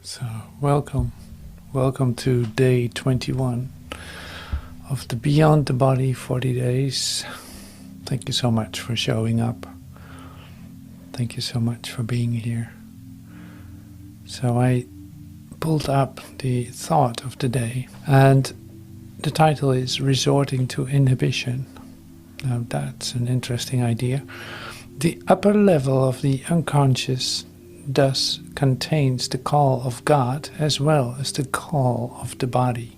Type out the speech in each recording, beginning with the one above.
So, welcome to day 21 of the Beyond the Body 40 days. Thank you so much for showing up. Thank you so much for being here. So I pulled up the thought of the day, and the title is Resorting to Inhibition. Now that's an interesting idea. The upper level of the unconscious thus contains the call of God as well as the call of the body.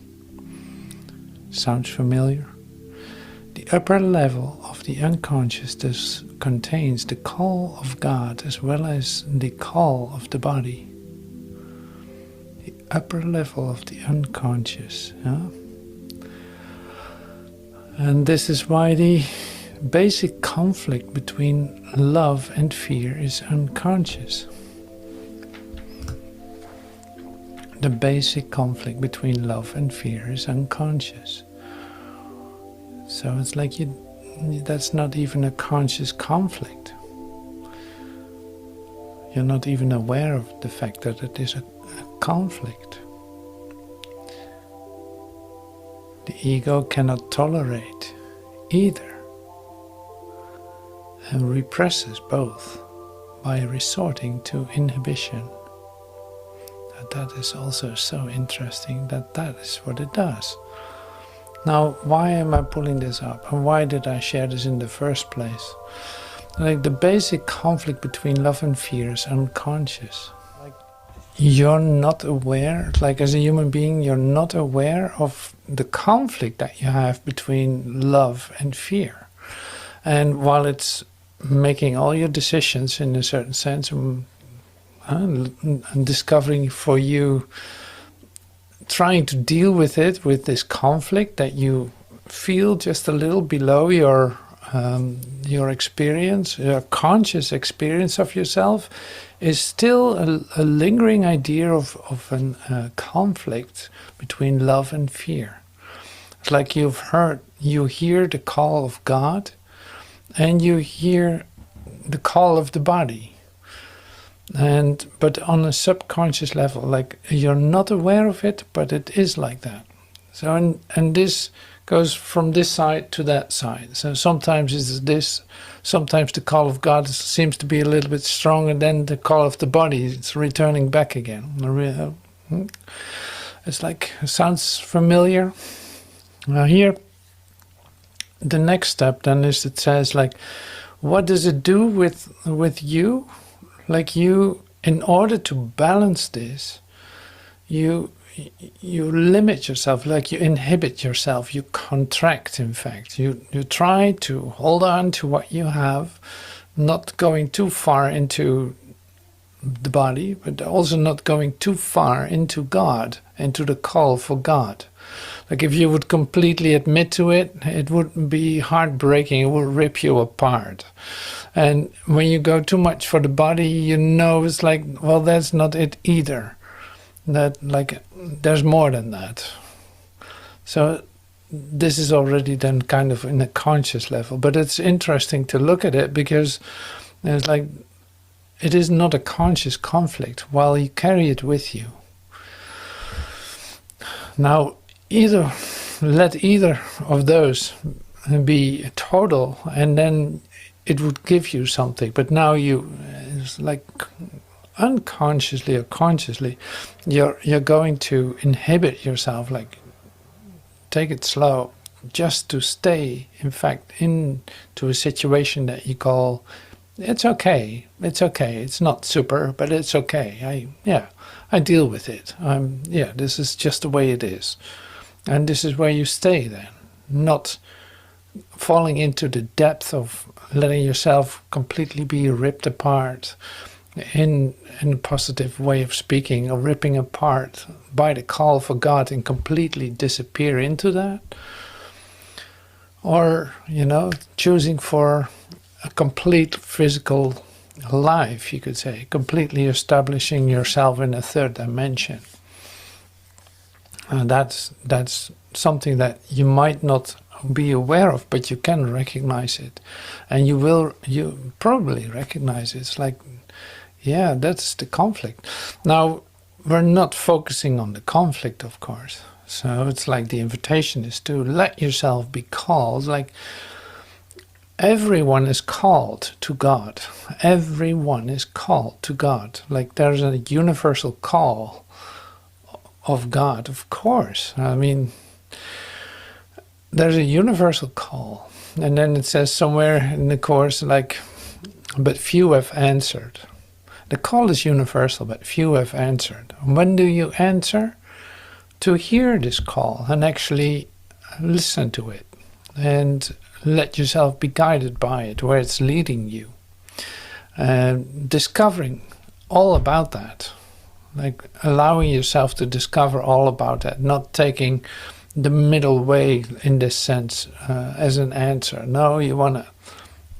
Sounds familiar? The upper level of the unconscious thus contains the call of God as well as the call of the body. The upper level of the unconscious. Yeah? And this is why the basic conflict between love and fear is unconscious. The basic conflict between love and fear is unconscious. So it's like that's not even a conscious conflict. You're not even aware of the fact that it is a conflict. The ego cannot tolerate either and represses both by resorting to inhibition. That is also so interesting that is what it does. Now, why am I pulling this up? And why did I share this in the first place? Like, the basic conflict between love and fear is unconscious. Like, you're not aware, like as a human being, you're not aware of the conflict that you have between love and fear. And while it's making all your decisions in a certain sense, and discovering for you, trying to deal with it, with this conflict that you feel just a little below your experience, your conscious experience of yourself, is still a lingering idea of a conflict between love and fear. It's like you hear the call of God, and you hear the call of the body. But on a subconscious level, like, you're not aware of it, but it is like that. So and this goes from this side to that side. So sometimes it's this, sometimes the call of God seems to be a little bit stronger than the call of the body. It's returning back again. It's like, it sounds familiar. Now here, the next step then is, it says, like, what does it do with you? Like, you, in order to balance this, you limit yourself, like you inhibit yourself, you contract, in fact. You try to hold on to what you have, not going too far into the body, but also not going too far into God, into the call for God. Like, if you would completely admit to it, it would be heartbreaking, it would rip you apart. And when you go too much for the body, it's like, well, that's not it either. That, like, there's more than that. So this is already then kind of in a conscious level. But it's interesting to look at it, because it's like, it is not a conscious conflict while you carry it with you. Now, let either of those be total, and then it would give you something. But now it's like, unconsciously or consciously, you're going to inhibit yourself, like, take it slow, just to stay, in fact, into a situation that you call, it's okay, it's not super, but it's okay, I deal with it, this is just the way it is. And this is where you stay then, not falling into the depth of letting yourself completely be ripped apart, in a positive way of speaking, or ripping apart by the call for God and completely disappear into that. Or, choosing for a complete physical life, you could say, completely establishing yourself in a third dimension. And that's something that you might not be aware of, but you can recognize it, and you probably recognize it. It's like, yeah, that's the conflict. Now, we're not focusing on the conflict, of course. So it's like the invitation is to let yourself be called. Like everyone is called to God. Everyone is called to God. Like there's a universal call of God, of course. I mean, there's a universal call. And then it says somewhere in the course, like, but few have answered. The call is universal, but few have answered. When do you answer? To hear this call and actually listen to it and let yourself be guided by it, where it's leading you. Discovering all about that, like allowing yourself to discover all about that, not taking the middle way in this sense as an answer. No, you want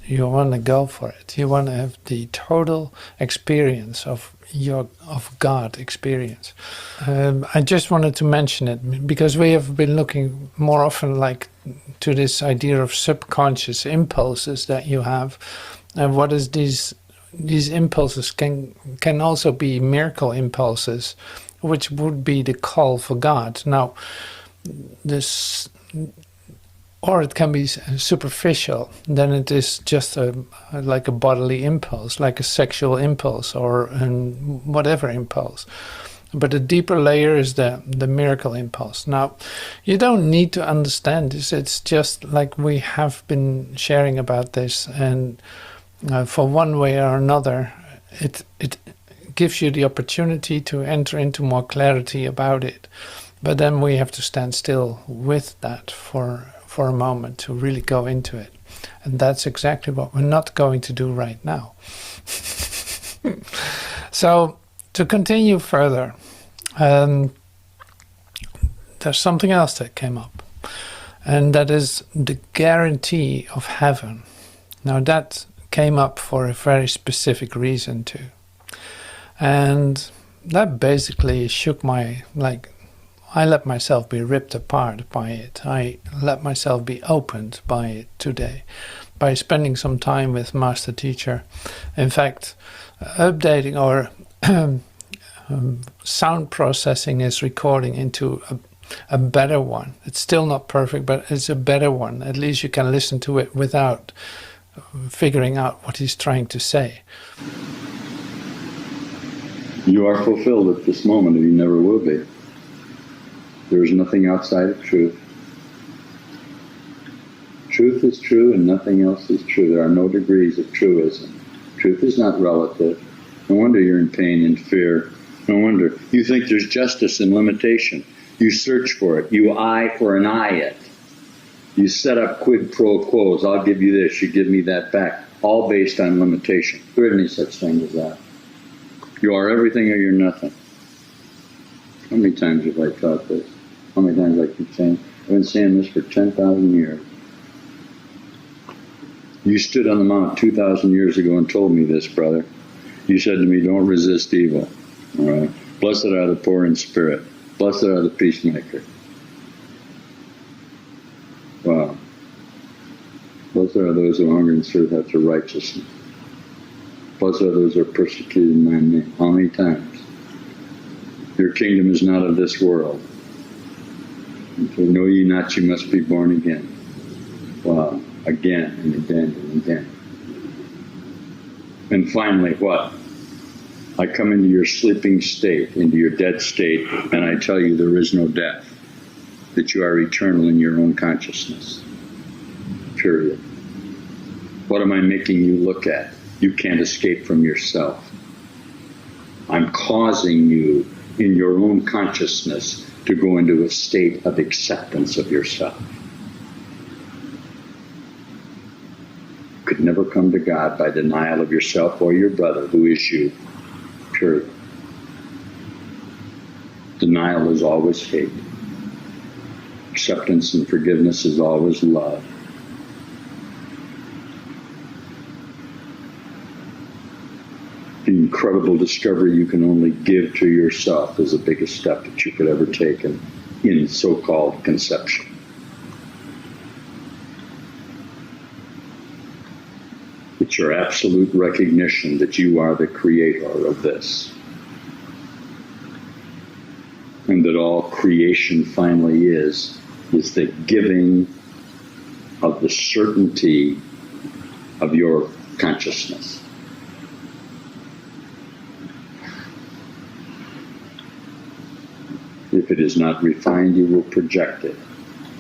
to go for it. You want to have the total experience of God experience. I just wanted to mention it because we have been looking more often like to this idea of subconscious impulses that you have, and what is these impulses can also be miracle impulses, which would be the call for God. Now, this, or it can be superficial, then it is just like a bodily impulse, like a sexual impulse or whatever impulse. But the deeper layer is the miracle impulse. Now, you don't need to understand this. It's just like we have been sharing about this, and for one way or another, it gives you the opportunity to enter into more clarity about it. But then we have to stand still with that for a moment to really go into it. And that's exactly what we're not going to do right now. So to continue further, there's something else that came up, and that is the guarantee of heaven. Now that came up for a very specific reason too. And that basically shook my, like, I let myself be ripped apart by it. I let myself be opened by it today by spending some time with Master Teacher. In fact, updating or sound processing is recording into a better one. It's still not perfect, but it's a better one. At least you can listen to it without figuring out what he's trying to say. You are fulfilled at this moment, and you never will be. There is nothing outside of truth. Truth is true and nothing else is true. There are no degrees of truism. Truth is not relative. No wonder you're in pain and fear. No wonder. You think there's justice in limitation. You search for it. You eye for an eye it. You set up quid pro quos. I'll give you this, you give me that back. All based on limitation. There isn't any such thing as that. You are everything or you're nothing. How many times have I taught this? How many times I keep saying? I've been saying this for 10,000 years. You stood on the mount 2,000 years ago and told me this, brother. You said to me, don't resist evil. All right. Blessed are the poor in spirit. Blessed are the peacemakers. Wow. Blessed are those who hunger and serve after righteousness. Blessed are those who are persecuted in my name. How many times? Your kingdom is not of this world. So know ye not, you must be born again. Wow. Again and again and again. And finally, what? I come into your sleeping state, into your dead state, and I tell you there is no death, that you are eternal in your own consciousness. Period. What am I making you look at? You can't escape from yourself. I'm causing you, in your own consciousness, to go into a state of acceptance of yourself. You could never come to God by denial of yourself or your brother, who is you. Period. Denial is always hate. Acceptance and forgiveness is always love. The incredible discovery you can only give to yourself is the biggest step that you could ever take in so-called conception. It's your absolute recognition that you are the creator of this. and that all creation finally is the giving of the certainty of your consciousness. If it is not refined, you will project it.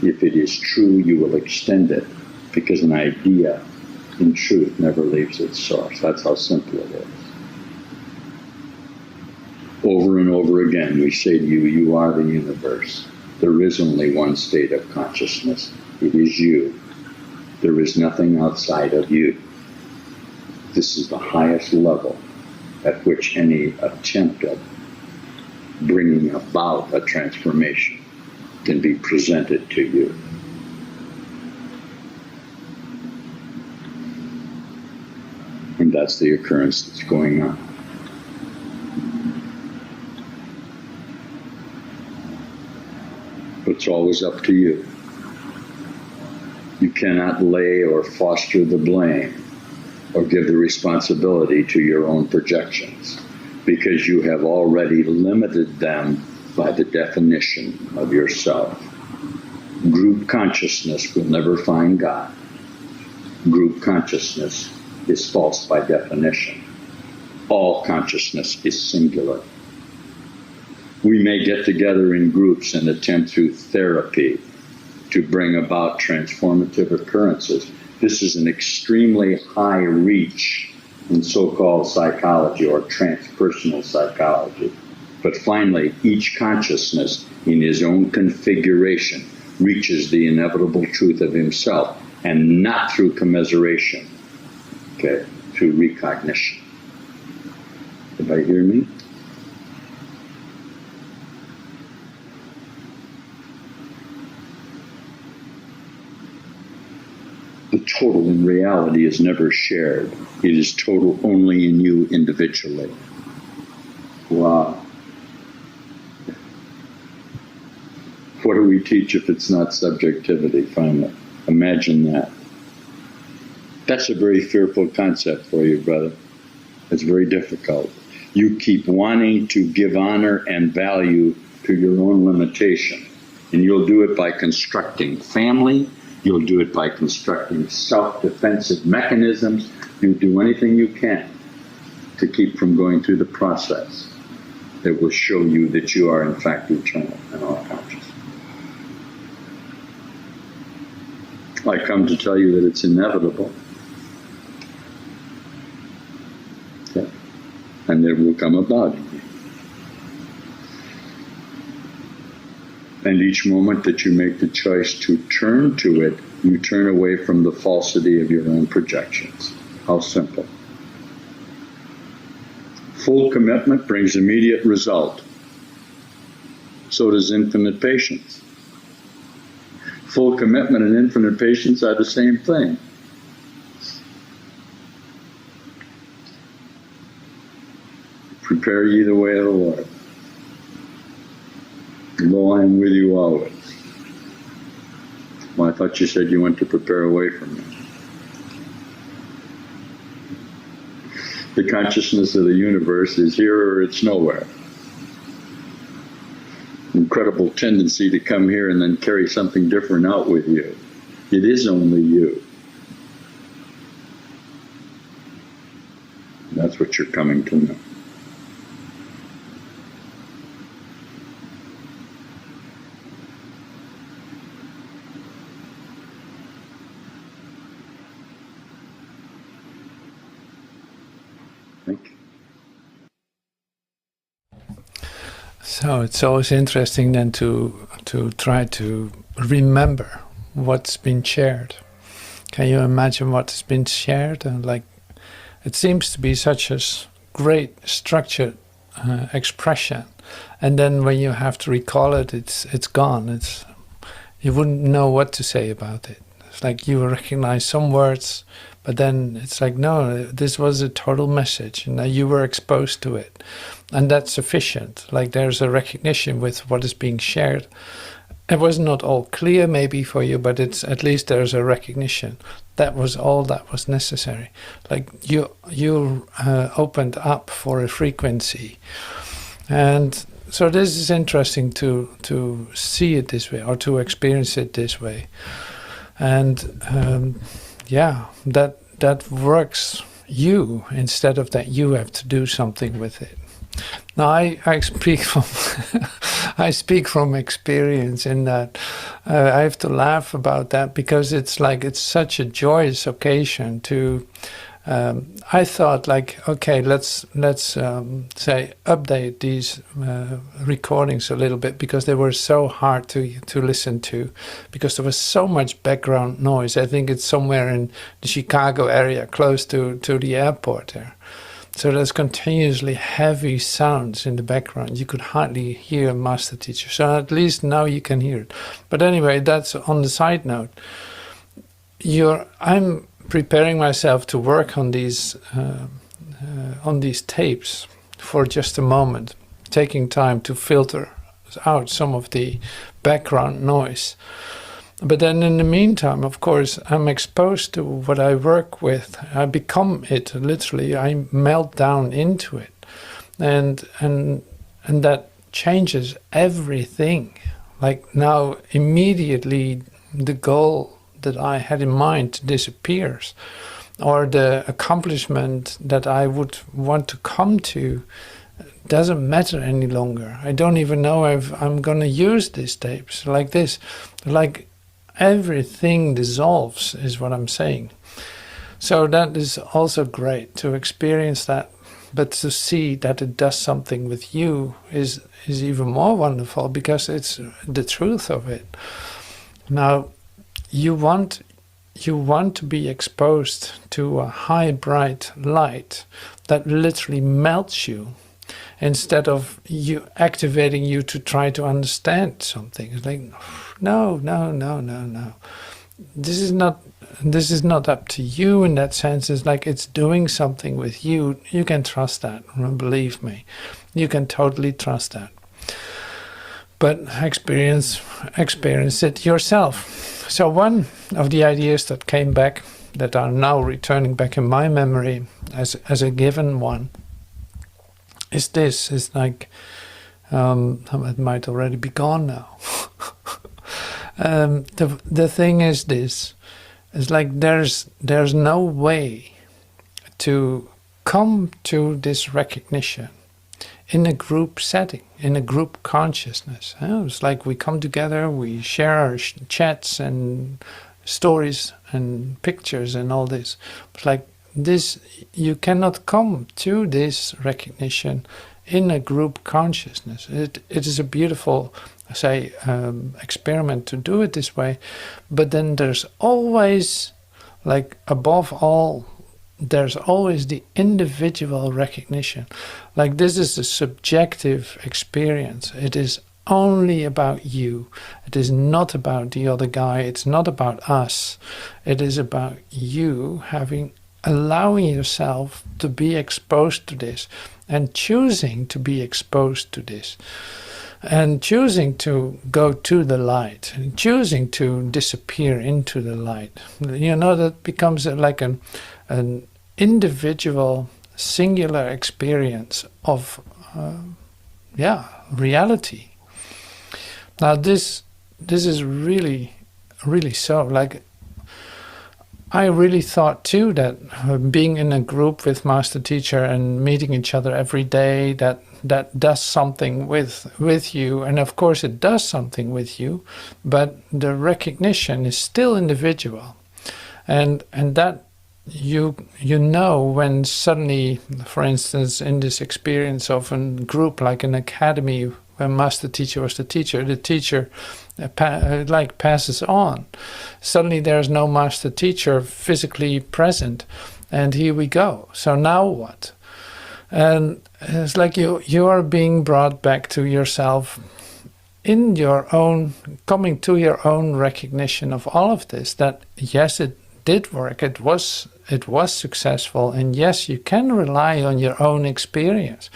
If it is true, you will extend it, because an idea, in truth, never leaves its source. That's how simple it is. Over and over again, we say to you, you are the universe. There is only one state of consciousness. It is you. There is nothing outside of you. This is the highest level at which any attempt of bringing about a transformation can be presented to you. And that's the occurrence that's going on. It's always up to you. You cannot lay or foster the blame or give the responsibility to your own projections, because you have already limited them by the definition of yourself. Group consciousness will never find God. Group consciousness is false by definition. All consciousness is singular. We may get together in groups and attempt through therapy to bring about transformative occurrences. This is an extremely high reach in so-called psychology or transpersonal psychology. But finally, each consciousness in his own configuration reaches the inevitable truth of himself, and not through commiseration, okay, through recognition. Everybody hear me? The total in reality is never shared. It is total only in you individually. Wow. What do we teach if it's not subjectivity, finally? Imagine that. That's a very fearful concept for you, brother. It's very difficult. You keep wanting to give honor and value to your own limitation. And you'll do it by constructing family. You'll do it by constructing self-defensive mechanisms. You'll do anything you can to keep from going through the process that will show you that you are in fact eternal and all-conscious. I come to tell you that it's inevitable. Okay. And it will come about in you. And each moment that you make the choice to turn to it, you turn away from the falsity of your own projections. How simple. Full commitment brings immediate result. So does infinite patience. Full commitment and infinite patience are the same thing. Prepare ye the way of the Lord. Lo, I am with you always. Well, I thought you said you went to prepare away from me. The consciousness of the universe is here or it's nowhere. Incredible tendency to come here and then carry something different out with you. It is only you. That's what you're coming to know. So it's always interesting then to try to remember what's been shared. Can you imagine what has been shared? And like, it seems to be such a great structured expression, and then when you have to recall it, it's gone. You wouldn't know what to say about it. It's like you recognize some words, but then it's like, no, this was a total message, and you were exposed to it. And that's sufficient. Like there's a recognition with what is being shared. It was not all clear maybe for you, but it's at least there's a recognition. That was all that was necessary. Like you opened up for a frequency. And so this is interesting to see it this way or to experience it this way, and yeah, that works you instead of that you have to do something with it. Now I speak from I speak from experience in that I have to laugh about that because it's like it's such a joyous occasion to. I thought like, okay, let's say update these recordings a little bit because they were so hard to listen to because there was so much background noise. I think it's somewhere in the Chicago area, close to the airport there. So there's continuously heavy sounds in the background. You could hardly hear Master Teacher. So at least now you can hear it. But anyway, that's on the side note. I'm preparing myself to work on these tapes for just a moment, taking time to filter out some of the background noise. But then in the meantime, of course, I'm exposed to what I work with. I become it, literally. I melt down into it. And that changes everything. Like now, immediately, the goal that I had in mind disappears, or the accomplishment that I would want to come to doesn't matter any longer. I don't even know if I'm going to use these tapes like this. Like everything dissolves is what I'm saying. So that is also great to experience that, but to see that it does something with you is even more wonderful because it's the truth of it. Now, you want to be exposed to a high, bright light that literally melts you instead of you activating you to try to understand something. It's like, no. This is not up to you in that sense. It's like it's doing something with you. You can trust that. Believe me. You can totally trust that. But experience it yourself. So one of the ideas that came back, that are now returning back in my memory as a given one, is this. It's like, it might already be gone now. The thing is this. It's like there's no way to come to this recognition in a group setting, in a group consciousness. It's like we come together, we share our chats and stories and pictures and all this. It's like this, you cannot come to this recognition in a group consciousness. It is a beautiful, experiment to do it this way, but then there's always, like above all, there's always the individual recognition. Like this is a subjective experience. It is only about you. It is not about the other guy. It's not about us. It is about you allowing yourself to be exposed to this and choosing to be exposed to this and choosing to go to the light and choosing to disappear into the light. That becomes like an individual, singular experience of, reality. Now, this is really, really so. Like, I really thought too that being in a group with Master Teacher and meeting each other every day, that does something with you. And of course, it does something with you, but the recognition is still individual, and that. You know when suddenly, for instance, in this experience of a group like an academy, when Master Teacher was the teacher passes on. Suddenly there's no Master Teacher physically present, and here we go. So now what? And it's like you are being brought back to yourself in your own, coming to your own recognition of all of this, that yes, it did work, it was successful, and yes, you can rely on your own experience.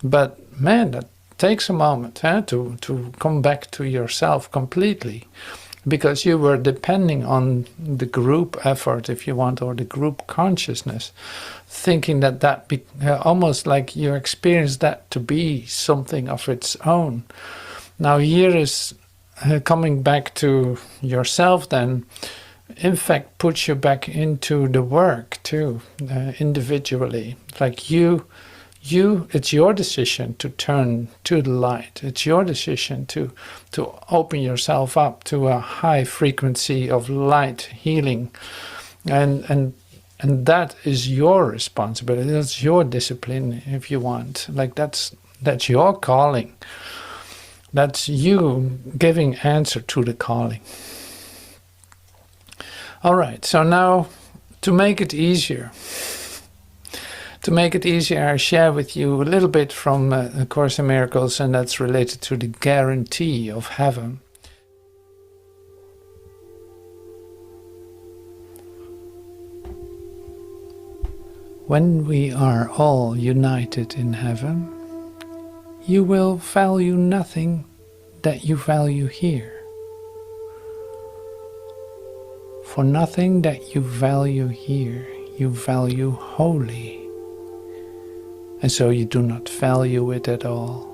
But man, that takes a moment to come back to yourself completely. because you were depending on the group effort, if you want, or the group consciousness, thinking that almost like you experienced that to be something of its own. Now here is coming back to yourself then, in fact, puts you back into the work too, individually. Like you, it's your decision to turn to the light. It's your decision to open yourself up to a high frequency of light healing, and that is your responsibility. That's your discipline, if you want. Like that's your calling. That's you giving answer to the calling. All right. So now, to make it easier. I share with you a little bit from A Course in Miracles, and that's related to the guarantee of heaven. When we are all united in heaven, you will value nothing that you value here. For nothing that you value here, you value wholly. And so you do not value it at all.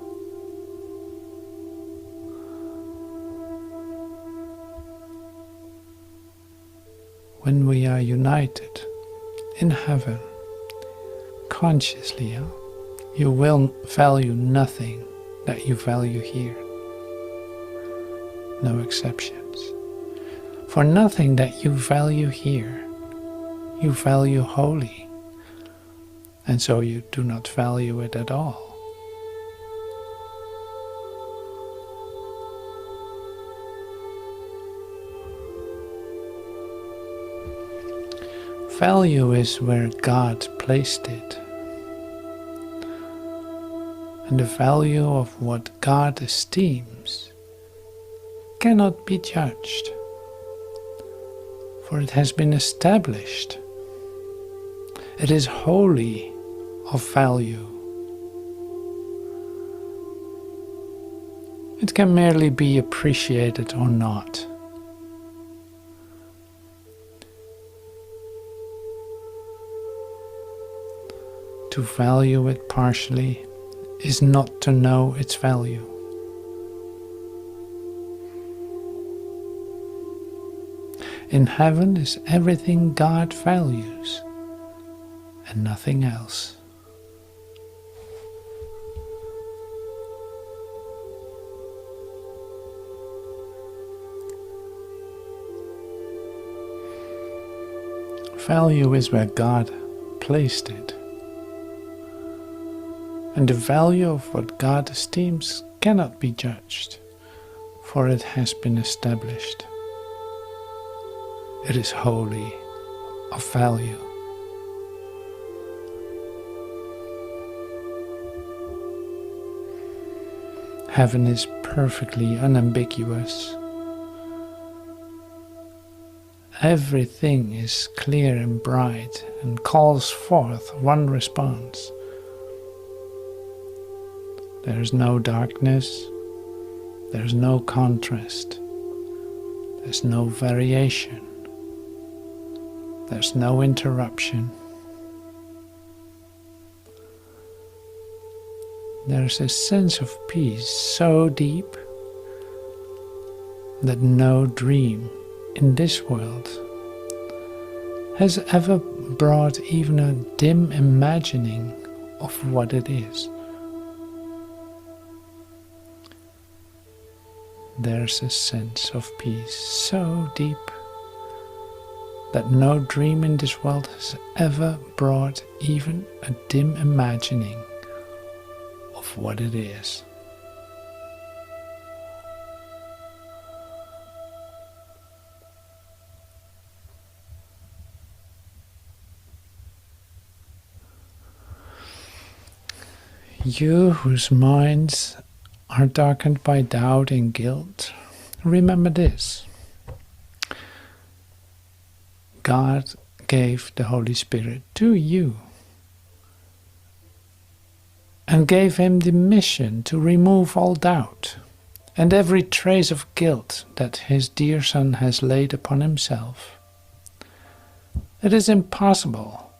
When we are united in heaven, consciously, you will value nothing that you value here. No exceptions. For nothing that you value here, you value wholly. And so you do not value it at all. Value is where God placed it. And the value of what God esteems cannot be judged, for it has been established. It is wholly of value. It can merely be appreciated or not. To value it partially is not to know its value. In heaven is everything God values and nothing else. Value is where God placed it. And the value of what God esteems cannot be judged, for it has been established. It is wholly of value. Heaven is perfectly unambiguous. Everything is clear and bright and calls forth one response. There is no darkness, there is no contrast, there's no variation, there's no interruption. There's a sense of peace so deep that no dream in this world has ever brought even a dim imagining of what it is. There's a sense of peace so deep that no dream in this world has ever brought even a dim imagining of what it is. You whose minds are darkened by doubt and guilt, remember this. God gave the Holy Spirit to you and gave him the mission to remove all doubt and every trace of guilt that his dear son has laid upon himself. It is impossible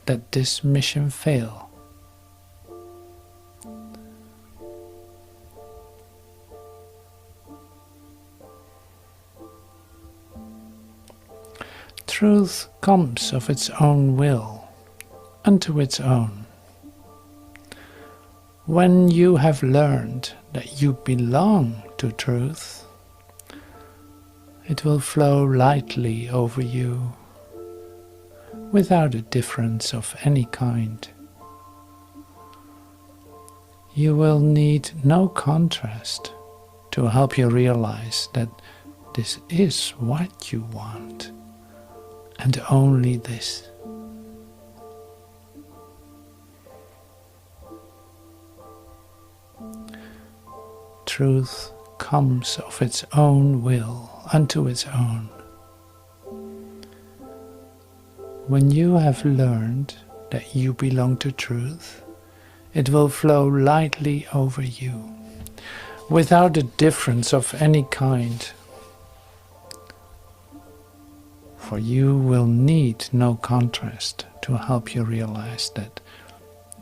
that this mission fail. Truth comes of its own will, unto its own. When you have learned that you belong to truth, it will flow lightly over you, without a difference of any kind. You will need no contrast to help you realize that this is what you want, and only this. Truth comes of its own will unto its own. When you have learned that you belong to truth, it will flow lightly over you, without a difference of any kind. For you will need no contrast to help you realize that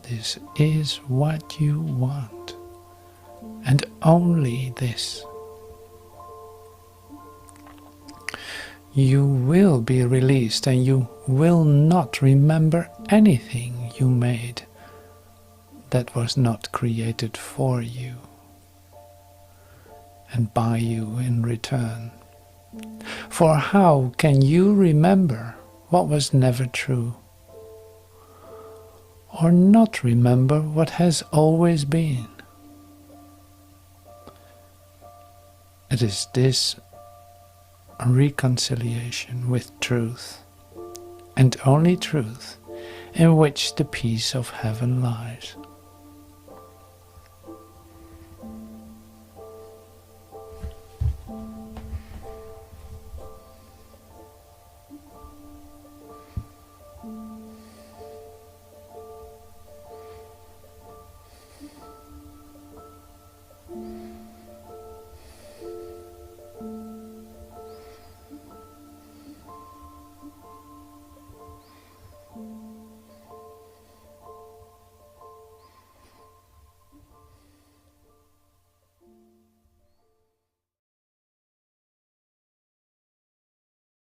this is what you want, and only this. You will be released, and you will not remember anything you made that was not created for you and by you in return. For how can you remember what was never true, or not remember what has always been? It is this reconciliation with truth, and only truth, in which the peace of heaven lies.